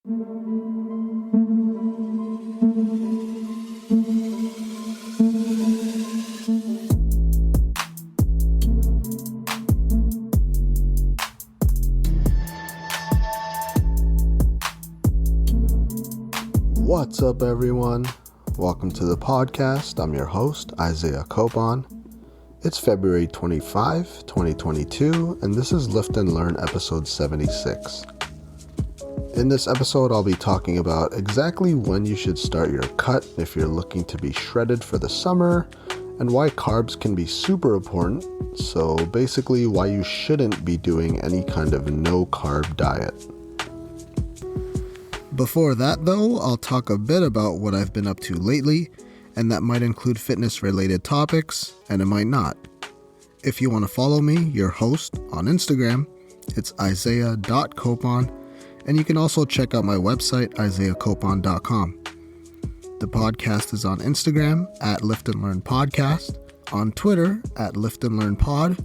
What's up, everyone? Welcome to the podcast. I'm your host, Isaiah Copan. It's February 25, 2022, and this is Lift and Learn episode 76. In this episode, I'll be talking about exactly when you should start your cut if you're looking to be shredded for the summer, and why carbs can be super important, so basically why you shouldn't be doing any kind of no-carb diet. Before that, though, I'll talk a bit about what I've been up to lately, and that might include fitness-related topics, and it might not. If you want to follow me, your host, on Instagram, it's isaiah.copan, and you can also check out my website, isaiahcopan.com. The podcast is on Instagram, at Lift and Learn Podcast, on Twitter, at Lift and Learn Pod,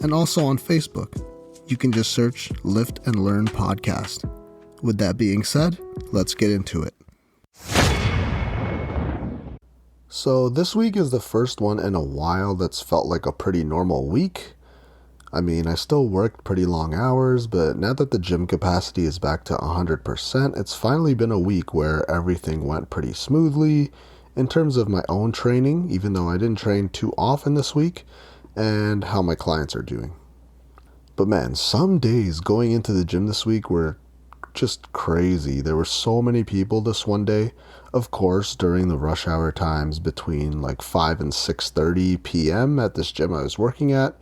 and also on Facebook. You can just search Lift and Learn Podcast. With that being said, let's get into it. So this week is the first one in a while that's felt like a pretty normal week. I mean, I still worked pretty long hours, but now that the gym capacity is back to 100%, it's finally been a week where everything went pretty smoothly in terms of my own training, even though I didn't train too often this week, and how my clients are doing. But man, some days going into the gym this week were just crazy. There were so many people this one day. Of course, during the rush hour times between like 5 and 6:30 p.m. at this gym I was working at,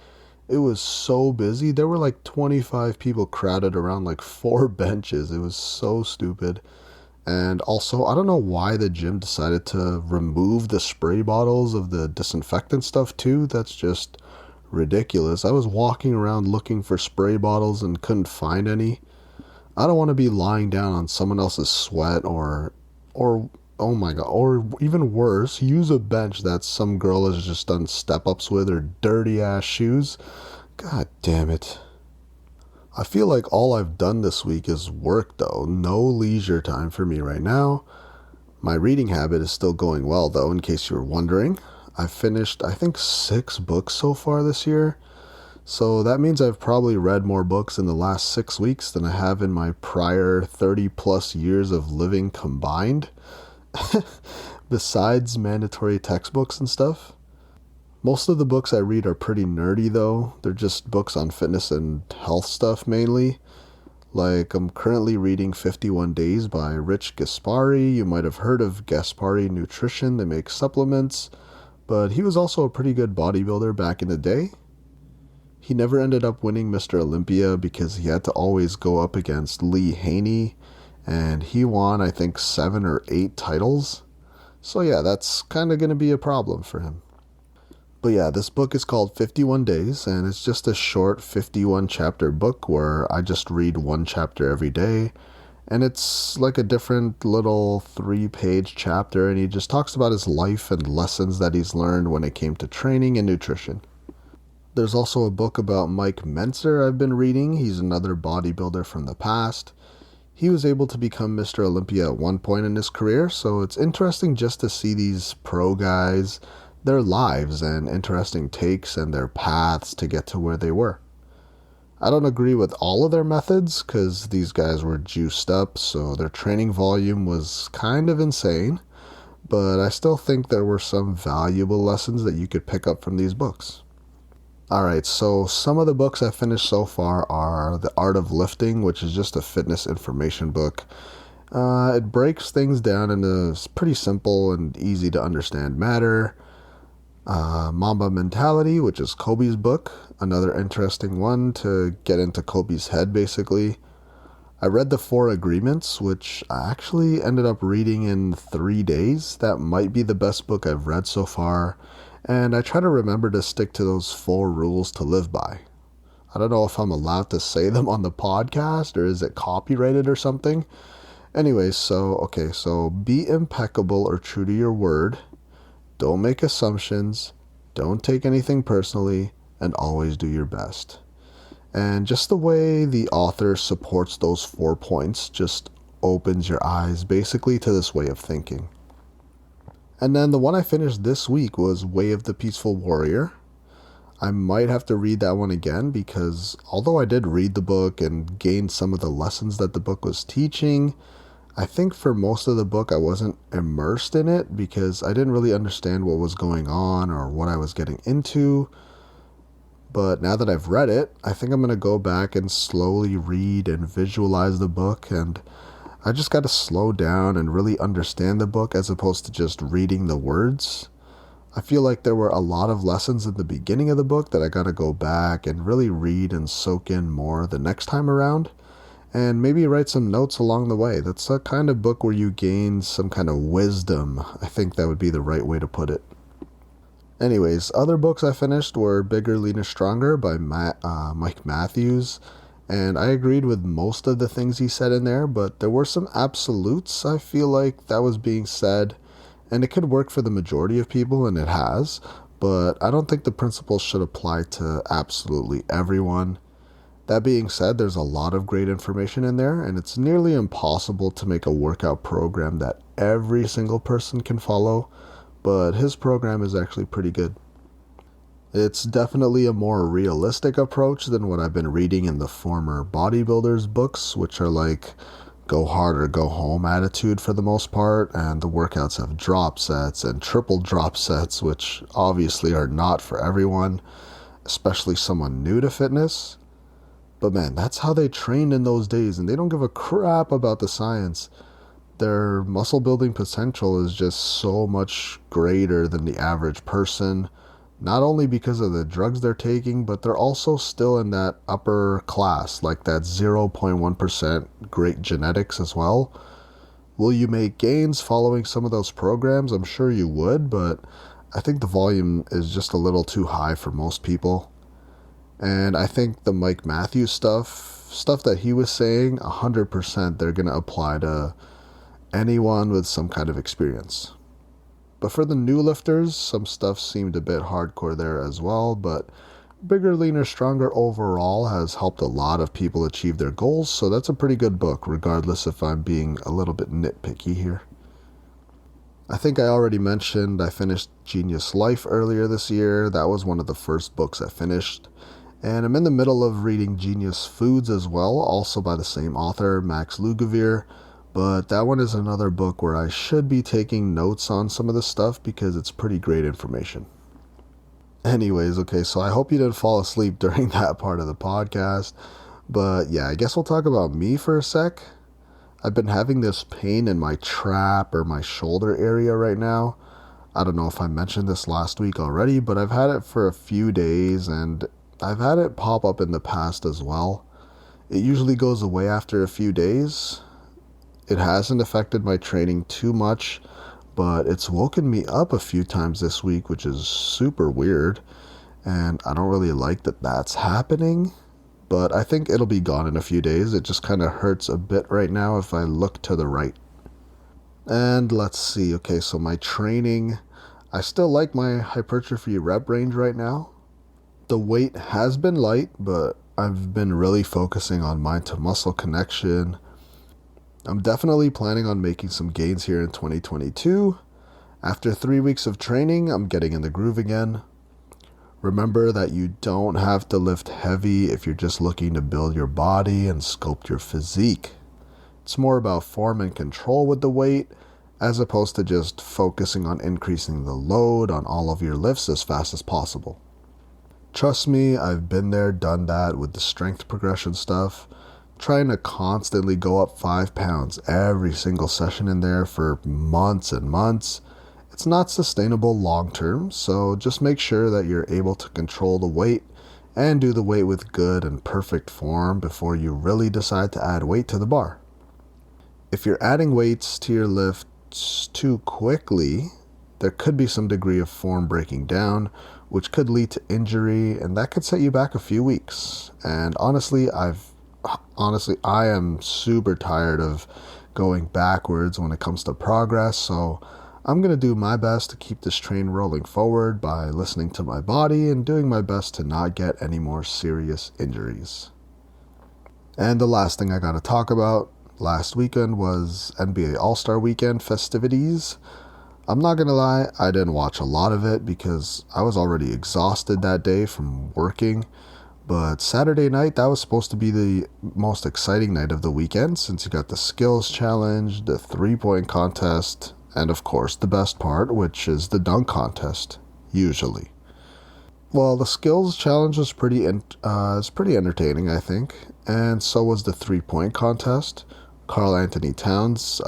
it was so busy. There were like 25 people crowded around like 4 benches. It was so stupid. And also, I don't know why the gym decided to remove the spray bottles of the disinfectant stuff too. That's just ridiculous. I was walking around looking for spray bottles and couldn't find any. I don't want to be lying down on someone else's sweat or oh my god, or even worse, use a bench that some girl has just done step-ups with or dirty ass shoes. God damn it. I feel like all I've done this week is work though. No leisure time for me right now. My reading habit is still going well though, in case you were wondering. I've finished, I think, 6 books so far this year. So that means I've probably read more books in the last 6 weeks than I have in my prior 30 plus years of living combined. Besides mandatory textbooks and stuff. Most of the books I read are pretty nerdy though. They're just books on fitness and health stuff mainly. Like, I'm currently reading 51 Days by Rich Gaspari. You might have heard of Gaspari Nutrition. They make supplements. But he was also a pretty good bodybuilder back in the day. He never ended up winning Mr. Olympia because he had to always go up against Lee Haney, and he won, I think, 7 or 8 titles. So yeah, that's kind of going to be a problem for him. But yeah, this book is called 51 Days, and it's just a short 51 chapter book where I just read 1 chapter every day. And it's like a different little 3-page chapter, and he just talks about his life and lessons that he's learned when it came to training and nutrition. There's also a book about Mike Mentzer I've been reading. He's another bodybuilder from the past. He was able to become Mr. Olympia at one point in his career, so it's interesting just to see these pro guys, their lives and interesting takes and their paths to get to where they were. I don't agree with all of their methods because these guys were juiced up, so their training volume was kind of insane, but I still think there were some valuable lessons that you could pick up from these books. Alright, so some of the books I finished so far are The Art of Lifting, which is just a fitness information book. It breaks things down into pretty simple and easy to understand matter. Mamba Mentality, which is Kobe's book, another interesting one to get into Kobe's head basically. I read The 4 Agreements, which I actually ended up reading in 3 days. That might be the best book I've read so far. And I try to remember to stick to those 4 rules to live by. I don't know if I'm allowed to say them on the podcast or is it copyrighted or something. Anyways, so be impeccable or true to your word. Don't make assumptions. Don't take anything personally. And always do your best. And just the way the author supports those 4 points just opens your eyes basically to this way of thinking. And then the one I finished this week was Way of the Peaceful Warrior. I might have to read that one again because although I did read the book and gained some of the lessons that the book was teaching, I think for most of the book I wasn't immersed in it because I didn't really understand what was going on or what I was getting into. But now that I've read it, I think I'm going to go back and slowly read and visualize the book, and I just got to slow down and really understand the book as opposed to just reading the words. I feel like there were a lot of lessons in the beginning of the book that I got to go back and really read and soak in more the next time around, and maybe write some notes along the way. That's a kind of book where you gain some kind of wisdom. I think that would be the right way to put it. Anyways, other books I finished were Bigger, Leaner, Stronger by Mike Matthews, and I agreed with most of the things he said in there, but there were some absolutes I feel like that was being said, and it could work for the majority of people, and it has, but I don't think the principles should apply to absolutely everyone. That being said, there's a lot of great information in there, and it's nearly impossible to make a workout program that every single person can follow, but his program is actually pretty good. It's definitely a more realistic approach than what I've been reading in the former bodybuilders books, which are like go hard or go home attitude for the most part, and the workouts have drop sets and triple drop sets, which obviously are not for everyone, especially someone new to fitness. But man, that's how they trained in those days, and they don't give a crap about the science. Their muscle building potential is just so much greater than the average person, not only because of the drugs they're taking, but they're also still in that upper class, like that 0.1% great genetics as well. Will you make gains following some of those programs? I'm sure you would, but I think the volume is just a little too high for most people. And I think the Mike Matthews stuff that he was saying, 100% they're going to apply to anyone with some kind of experience. But for the new lifters, some stuff seemed a bit hardcore there as well, but Bigger, Leaner, Stronger overall has helped a lot of people achieve their goals, so that's a pretty good book, regardless if I'm being a little bit nitpicky here. I think I already mentioned I finished Genius Life earlier this year. That was one of the first books I finished. And I'm in the middle of reading Genius Foods as well, also by the same author, Max Lugavere. But that one is another book where I should be taking notes on some of the stuff because it's pretty great information. Anyways, okay, so I hope you didn't fall asleep during that part of the podcast. But yeah, I guess we'll talk about me for a sec. I've been having this pain in my trap or my shoulder area right now. I don't know if I mentioned this last week already, but I've had it for a few days and I've had it pop up in the past as well. It usually goes away after a few days. It hasn't affected my training too much, but it's woken me up a few times this week, which is super weird, and I don't really like that that's happening, but I think it'll be gone in a few days. It just kind of hurts a bit right now if I look to the right. And let's see, okay, so my training, I still like my hypertrophy rep range right now. The weight has been light, but I've been really focusing on mind-to-muscle connection. I'm definitely planning on making some gains here in 2022. After 3 weeks of training, I'm getting in the groove again. Remember that you don't have to lift heavy if you're just looking to build your body and sculpt your physique. It's more about form and control with the weight, as opposed to just focusing on increasing the load on all of your lifts as fast as possible. Trust me, I've been there, done that with the strength progression stuff. Trying to constantly go up 5 pounds every single session in there for months and months. It's not sustainable long term, so just make sure that you're able to control the weight and do the weight with good and perfect form before you really decide to add weight to the bar. If you're adding weights to your lifts too quickly, there could be some degree of form breaking down, which could lead to injury, and that could set you back a few weeks. And honestly, I am super tired of going backwards when it comes to progress, so I'm going to do my best to keep this train rolling forward by listening to my body and doing my best to not get any more serious injuries. And the last thing I got to talk about, Last weekend was NBA All-Star Weekend festivities. I'm not gonna lie, I didn't watch a lot of it because I was already exhausted that day from working. But Saturday night, that was supposed to be the most exciting night of the weekend since you got the skills challenge, the 3-point contest, and of course the best part, which is the dunk contest, usually. Well, the skills challenge was pretty entertaining, I think, and so was the 3-point contest. Karl Anthony Towns,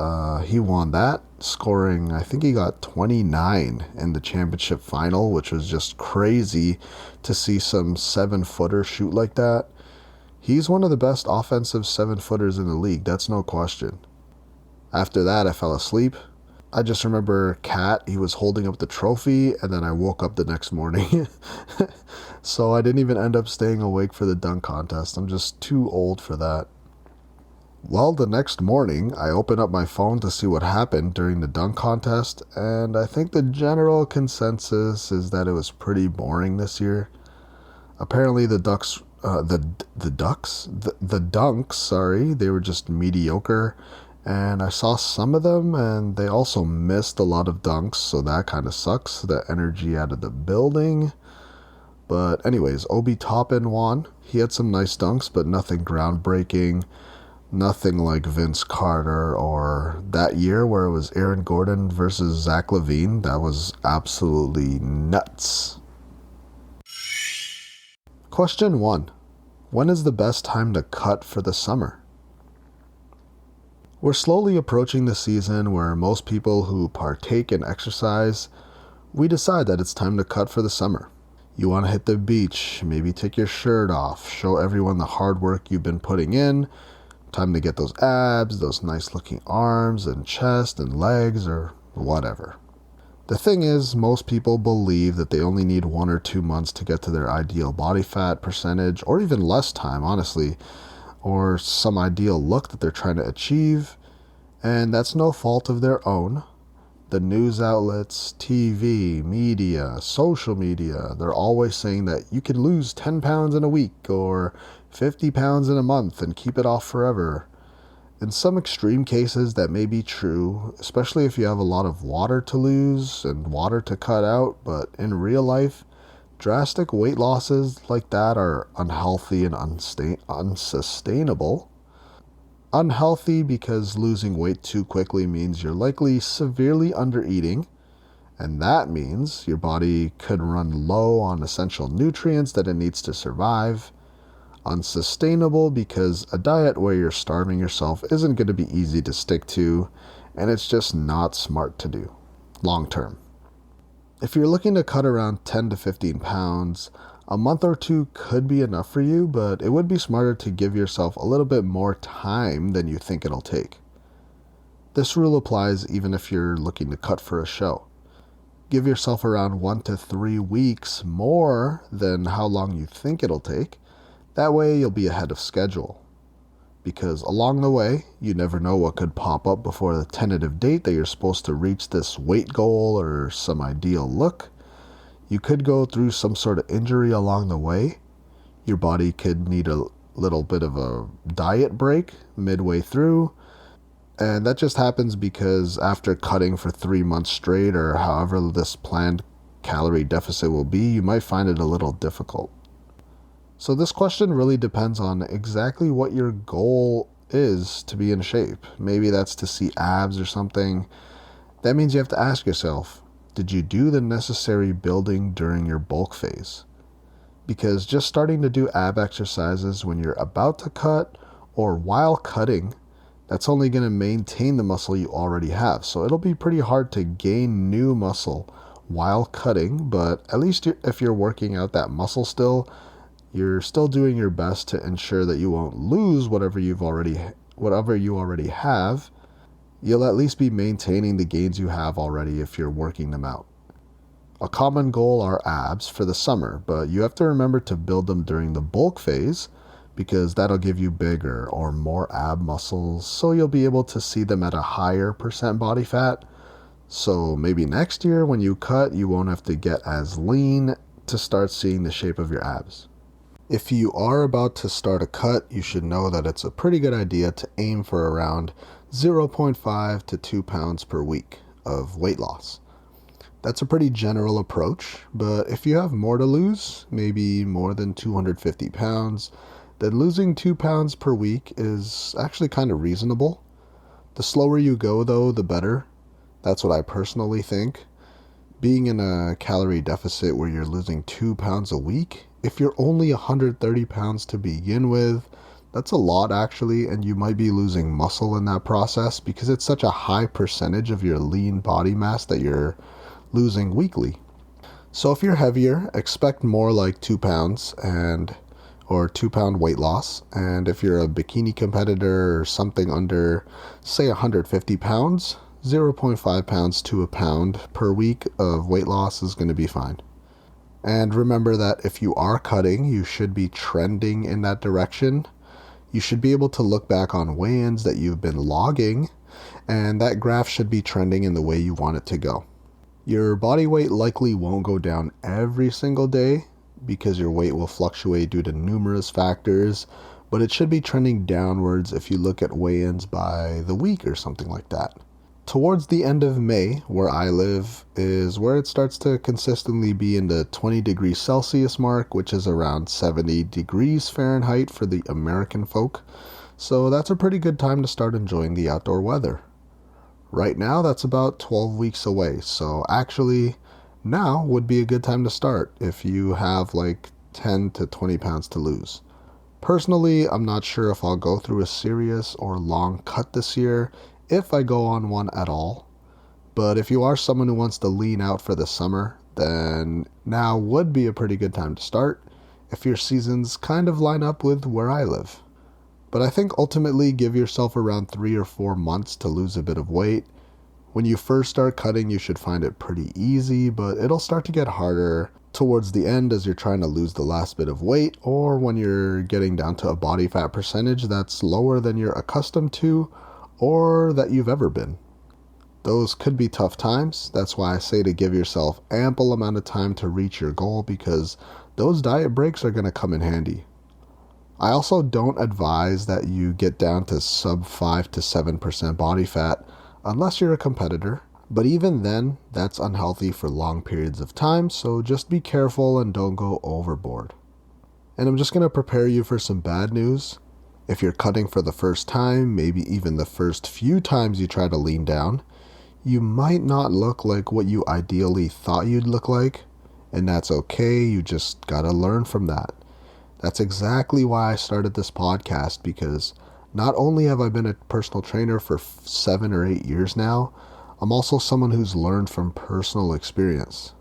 he won that, scoring, I think he got 29 in the championship final, which was just crazy to see some 7-footer shoot like that. He's one of the best offensive 7-footers in the league, that's no question. After that, I fell asleep. I just remember Kat, he was holding up the trophy, and then I woke up the next morning. So I didn't even end up staying awake for the dunk contest. I'm just too old for that. Well, the next morning, I opened up my phone to see what happened during the dunk contest, and I think the general consensus is that it was pretty boring this year. Apparently the dunks, sorry, they were just mediocre, and I saw some of them, and they also missed a lot of dunks, so that kind of sucks, the energy out of the building. But anyways, Obi Toppin won. He had some nice dunks, but nothing groundbreaking. Nothing like Vince Carter or that year where it was Aaron Gordon versus Zach LaVine. That was absolutely nuts. Question 1. When is the best time to cut for the summer? We're slowly approaching the season where most people who partake in exercise, we decide that it's time to cut for the summer. You want to hit the beach, maybe take your shirt off, show everyone the hard work you've been putting in. Time to get those abs, those nice looking arms and chest and legs or whatever. The thing is, most people believe that they only need 1 or 2 months to get to their ideal body fat percentage, or even less time, honestly, or some ideal look that they're trying to achieve, and that's no fault of their own. The news outlets, TV, media, social media, they're always saying that you can lose 10 pounds in a week or 50 pounds in a month and keep it off forever. In some extreme cases, that may be true, especially if you have a lot of water to lose and water to cut out, but in real life, drastic weight losses like that are unhealthy and unsustainable. Unhealthy because losing weight too quickly means you're likely severely undereating, and that means your body could run low on essential nutrients that it needs to survive. Unsustainable because a diet where you're starving yourself isn't going to be easy to stick to, and it's just not smart to do long term. If you're looking to cut around 10 to 15 pounds, a month or 2 could be enough for you, but it would be smarter to give yourself a little bit more time than you think it'll take. This rule applies even if you're looking to cut for a show. Give yourself around 1 to 3 weeks more than how long you think it'll take. That way you'll be ahead of schedule. Because along the way, you never know what could pop up before the tentative date that you're supposed to reach this weight goal or some ideal look. You could go through some sort of injury along the way. Your body could need a little bit of a diet break midway through. And that just happens because after cutting for 3 months straight or however this planned calorie deficit will be, you might find it a little difficult. So this question really depends on exactly what your goal is to be in shape. Maybe that's to see abs or something. That means you have to ask yourself, did you do the necessary building during your bulk phase? Because just starting to do ab exercises when you're about to cut or while cutting, that's only going to maintain the muscle you already have. So it'll be pretty hard to gain new muscle while cutting, but at least if you're working out that muscle still, you're still doing your best to ensure that you won't lose whatever you already have. You'll at least be maintaining the gains you have already if you're working them out. A common goal are abs for the summer, but you have to remember to build them during the bulk phase because that'll give you bigger or more ab muscles, so you'll be able to see them at a higher percent body fat. So maybe next year when you cut, you won't have to get as lean to start seeing the shape of your abs. If you are about to start a cut, you should know that it's a pretty good idea to aim for around 0.5 to 2 pounds per week of weight loss. That's a pretty general approach, but if you have more to lose, maybe more than 250 pounds, then losing 2 pounds per week is actually kind of reasonable. The slower you go, though, the better. That's what I personally think. Being in a calorie deficit where you're losing 2 pounds a week, if you're only 130 pounds to begin with, that's a lot actually, and you might be losing muscle in that process because it's such a high percentage of your lean body mass that you're losing weekly. So if you're heavier, expect more like 2 pounds or 2 pound weight loss. And if you're a bikini competitor or something under, say, 150 pounds, 0.5 pounds to a pound per week of weight loss is going to be fine. And remember that if you are cutting, you should be trending in that direction. You should be able to look back on weigh-ins that you've been logging, and that graph should be trending in the way you want it to go. Your body weight likely won't go down every single day because your weight will fluctuate due to numerous factors, but it should be trending downwards if you look at weigh-ins by the week or something like that. Towards the end of May, where I live, is where it starts to consistently be in the 20 degrees Celsius mark, which is around 70 degrees Fahrenheit for the American folk. So that's a pretty good time to start enjoying the outdoor weather. Right now, that's about 12 weeks away, so actually, now would be a good time to start if you have like 10 to 20 pounds to lose. Personally, I'm not sure if I'll go through a serious or long cut this year, if I go on one at all. But if you are someone who wants to lean out for the summer, then now would be a pretty good time to start if your seasons kind of line up with where I live. But I think ultimately give yourself around 3 or 4 months to lose a bit of weight. When you first start cutting, you should find it pretty easy, but it'll start to get harder towards the end as you're trying to lose the last bit of weight, or when you're getting down to a body fat percentage that's lower than you're accustomed to or that you've ever been. Those could be tough times. That's why I say to give yourself ample amount of time to reach your goal, because those diet breaks are going to come in handy. I also don't advise that you get down to sub 5 to 7% body fat unless you're a competitor, but even then, that's unhealthy for long periods of time, so just be careful and don't go overboard. And I'm just going to prepare you for some bad news. If you're cutting for the first time, maybe even the first few times you try to lean down, you might not look like what you ideally thought you'd look like, and that's okay, you just gotta learn from that. That's exactly why I started this podcast, because not only have I been a personal trainer for 7 or 8 years now, I'm also someone who's learned from personal experience.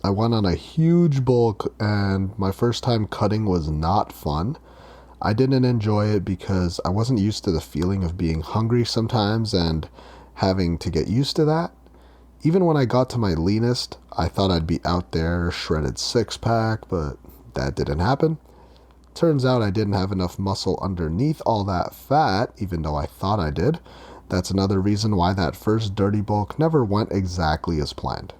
I went on a huge bulk, and my first time cutting was not fun. I didn't enjoy it because I wasn't used to the feeling of being hungry sometimes and having to get used to that. Even when I got to my leanest, I thought I'd be out there, shredded six-pack, but that didn't happen. Turns out I didn't have enough muscle underneath all that fat, even though I thought I did. That's another reason why that first dirty bulk never went exactly as planned.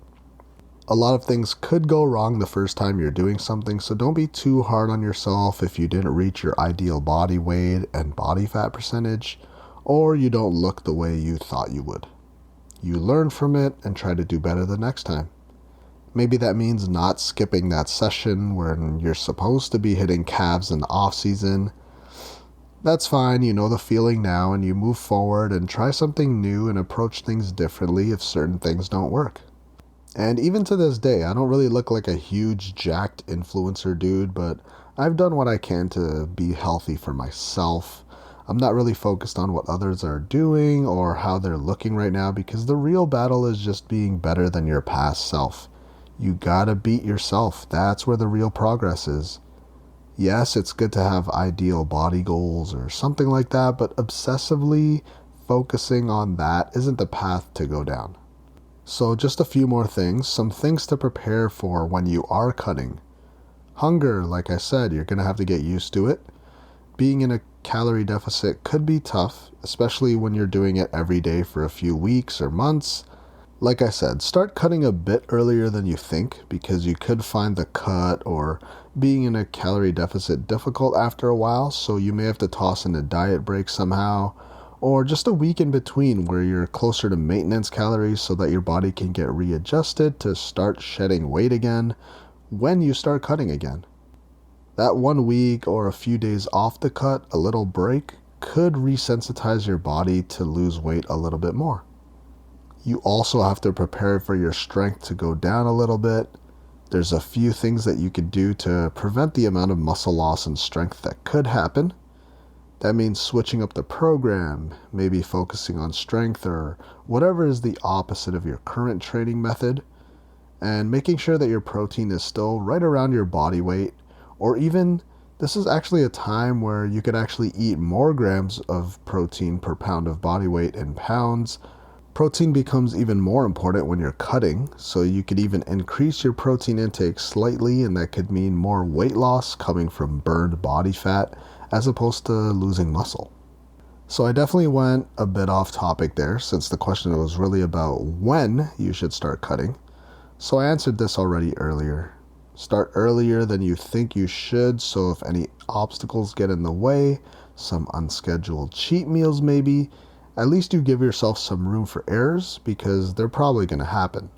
A lot of things could go wrong the first time you're doing something, so don't be too hard on yourself if you didn't reach your ideal body weight and body fat percentage, or you don't look the way you thought you would. You learn from it and try to do better the next time. Maybe that means not skipping that session when you're supposed to be hitting calves in the off season. That's fine, you know the feeling now, and you move forward and try something new and approach things differently if certain things don't work. And even to this day, I don't really look like a huge jacked influencer dude, but I've done what I can to be healthy for myself. I'm not really focused on what others are doing or how they're looking right now, because the real battle is just being better than your past self. You gotta beat yourself. That's where the real progress is. Yes, it's good to have ideal body goals or something like that, but obsessively focusing on that isn't the path to go down. So just a few more things, some things to prepare for when you are cutting. Hunger, like I said, you're going to have to get used to it. Being in a calorie deficit could be tough, especially when you're doing it every day for a few weeks or months. Like I said, start cutting a bit earlier than you think because you could find the cut or being in a calorie deficit difficult after a while, so you may have to toss in a diet break somehow, or just a week in between where you're closer to maintenance calories so that your body can get readjusted to start shedding weight again when you start cutting again. That 1 week or a few days off the cut, a little break, could resensitize your body to lose weight a little bit more. You also have to prepare for your strength to go down a little bit. There's a few things that you could do to prevent the amount of muscle loss and strength that could happen. That means switching up the program, maybe focusing on strength or whatever is the opposite of your current training method, and making sure that your protein is still right around your body weight, or even this is actually a time where you could actually eat more grams of protein per pound of body weight in pounds. Protein becomes even more important when you're cutting, so you could even increase your protein intake slightly, and that could mean more weight loss coming from burned body fat as opposed to losing muscle. So I definitely went a bit off topic there since the question was really about when you should start cutting. So I answered this already earlier. Start earlier than you think you should, so if any obstacles get in the way, some unscheduled cheat meals maybe, at least you give yourself some room for errors because they're probably going to happen.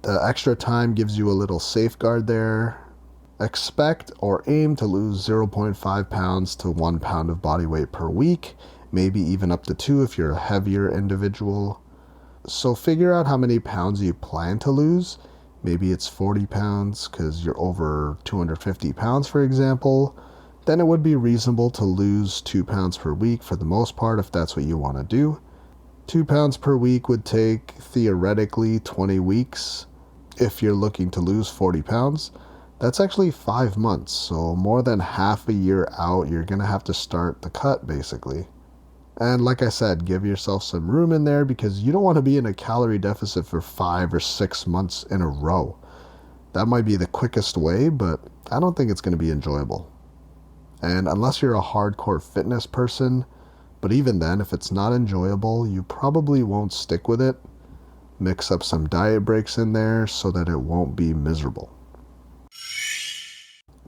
The extra time gives you a little safeguard there. Expect or aim to lose 0.5 pounds to 1 pound of body weight per week, maybe even up to 2 if you're a heavier individual. So figure out how many pounds you plan to lose. Maybe it's 40 pounds because you're over 250 pounds, for example. Then it would be reasonable to lose 2 pounds per week for the most part if that's what you want to do. 2 pounds per week would take theoretically 20 weeks. If you're looking to lose 40 pounds, that's actually 5 months. So more than half a year out, you're going to have to start the cut basically. And like I said, give yourself some room in there because you don't want to be in a calorie deficit for 5 or 6 months in a row. That might be the quickest way, but I don't think it's going to be enjoyable. And unless you're a hardcore fitness person, but even then, if it's not enjoyable, you probably won't stick with it. Mix up some diet breaks in there so that it won't be miserable.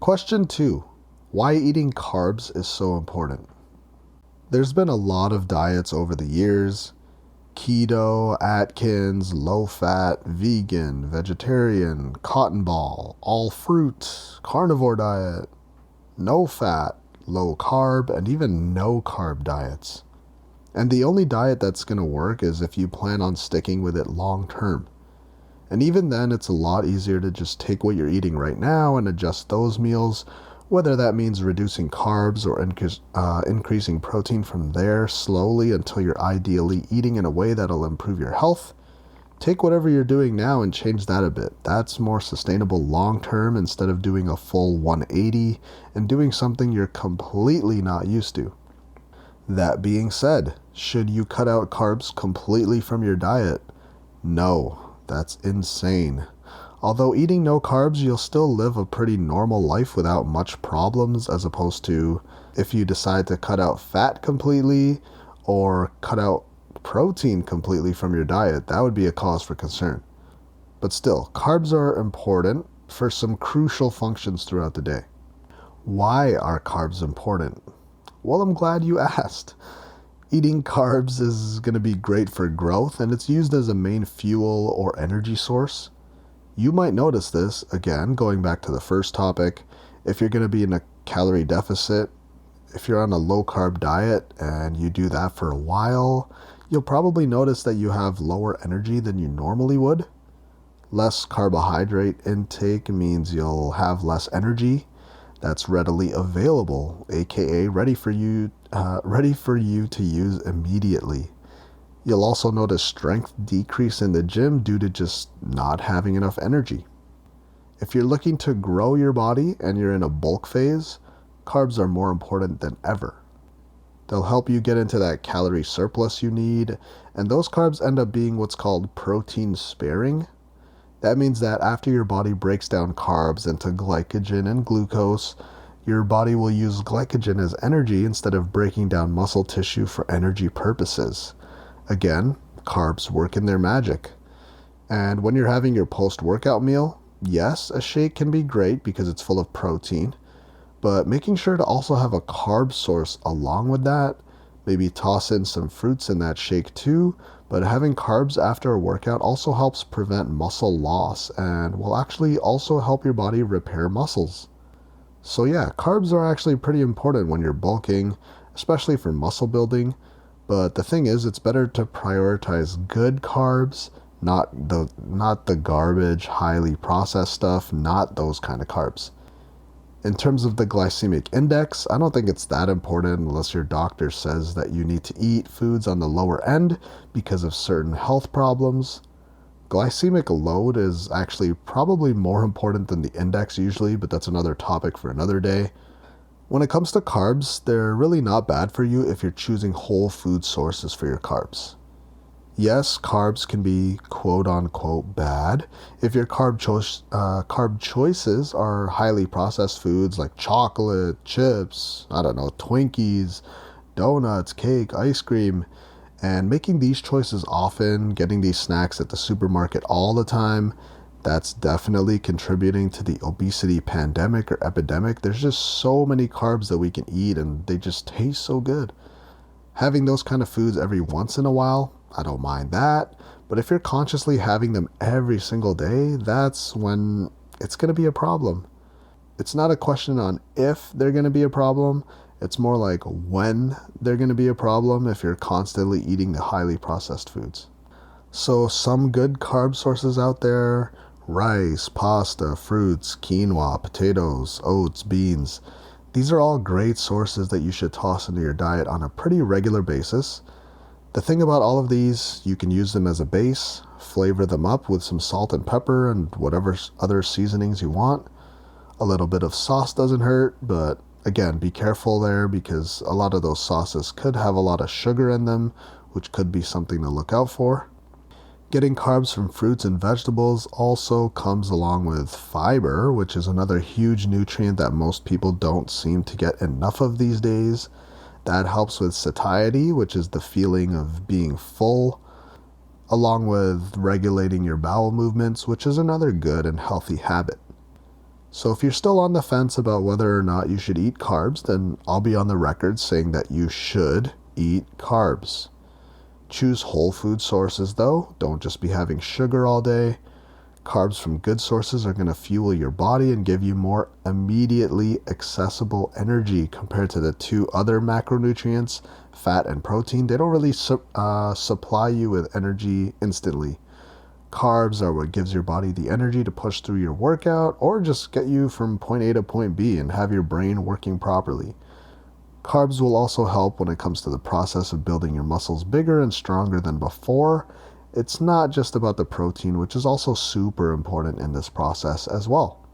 Question 2. Why eating carbs is so important. There's been a lot of diets over the years. Keto, Atkins, low-fat, vegan, vegetarian, cotton ball, all fruit, carnivore diet, no fat, low carb, and even no carb diets. And the only diet that's going to work is if you plan on sticking with it long term. And even then, it's a lot easier to just take what you're eating right now and adjust those meals, whether that means reducing carbs or increasing protein from there slowly until you're ideally eating in a way that'll improve your health. Take whatever you're doing now and change that a bit. That's more sustainable long term instead of doing a full 180 and doing something you're completely not used to. That being said, should you cut out carbs completely from your diet? No, that's insane. Although eating no carbs, you'll still live a pretty normal life without much problems, as opposed to if you decide to cut out fat completely or cut out protein completely from your diet. That would be a cause for concern. But still, carbs are important for some crucial functions throughout the day. Why are carbs important? Well, I'm glad you asked. Eating carbs is going to be great for growth, and it's used as a main fuel or energy source. You might notice this, again, going back to the first topic, if you're going to be in a calorie deficit, if you're on a low-carb diet and you do that for a while, you'll probably notice that you have lower energy than you normally would. Less carbohydrate intake means you'll have less energy that's readily available, aka ready for you to use immediately. You'll also notice strength decrease in the gym due to just not having enough energy. If you're looking to grow your body and you're in a bulk phase, carbs are more important than ever. They'll help you get into that calorie surplus you need, and those carbs end up being what's called protein sparing. That means that after your body breaks down carbs into glycogen and glucose, your body will use glycogen as energy instead of breaking down muscle tissue for energy purposes. Again, carbs work in their magic. And when you're having your post-workout meal, yes, a shake can be great because it's full of protein, but making sure to also have a carb source along with that. Maybe toss in some fruits in that shake too, but having carbs after a workout also helps prevent muscle loss and will actually also help your body repair muscles. So yeah, carbs are actually pretty important when you're bulking, especially for muscle building, but the thing is, it's better to prioritize good carbs, not the garbage, highly processed stuff, not those kind of carbs. In terms of the glycemic index, I don't think it's that important unless your doctor says that you need to eat foods on the lower end because of certain health problems. Glycemic load is actually probably more important than the index usually, but that's another topic for another day. When it comes to carbs, they're really not bad for you if you're choosing whole food sources for your carbs. Yes, carbs can be quote-unquote bad if your carb choices are highly processed foods like chocolate, chips, Twinkies, donuts, cake, ice cream, and making these choices often, getting these snacks at the supermarket all the time, that's definitely contributing to the obesity pandemic or epidemic. There's just so many carbs that we can eat and they just taste so good. Having those kind of foods every once in a while, I don't mind that, but if you're consciously having them every single day, that's when it's going to be a problem. It's not a question on if they're going to be a problem, it's more like when they're going to be a problem if you're constantly eating the highly processed foods. So some good carb sources out there: rice, pasta, fruits, quinoa, potatoes, oats, beans. These are all great sources that you should toss into your diet on a pretty regular basis. The thing about all of these, you can use them as a base, flavor them up with some salt and pepper and whatever other seasonings you want. A little bit of sauce doesn't hurt, but again, be careful there because a lot of those sauces could have a lot of sugar in them, which could be something to look out for. Getting carbs from fruits and vegetables also comes along with fiber, which is another huge nutrient that most people don't seem to get enough of these days. That helps with satiety, which is the feeling of being full, along with regulating your bowel movements, which is another good and healthy habit. So if you're still on the fence about whether or not you should eat carbs, then I'll be on the record saying that you should eat carbs. Choose whole food sources though, don't just be having sugar all day. Carbs from good sources are going to fuel your body and give you more immediately accessible energy compared to the two other macronutrients, fat and protein. They don't really supply you with energy instantly. Carbs are what gives your body the energy to push through your workout or just get you from point A to point B and have your brain working properly. Carbs will also help when it comes to the process of building your muscles bigger and stronger than before. It's not just about the protein, which is also super important in this process as well.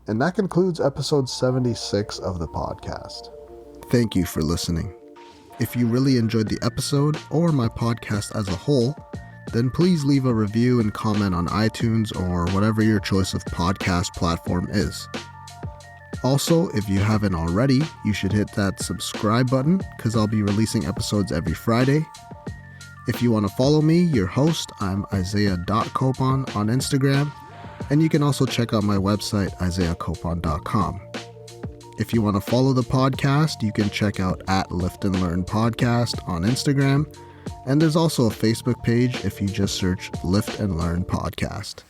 And that concludes episode 76 of the podcast. Thank you for listening. If you really enjoyed the episode or my podcast as a whole, then please leave a review and comment on iTunes or whatever your choice of podcast platform is. Also, if you haven't already, you should hit that subscribe button because I'll be releasing episodes every Friday. If you want to follow me, your host, I'm Isaiah.Copon on Instagram, and you can also check out my website, isaiahcopon.com. If you want to follow the podcast, you can check out @Lift and Learn Podcast on Instagram, and there's also a Facebook page if you just search Lift and Learn Podcast.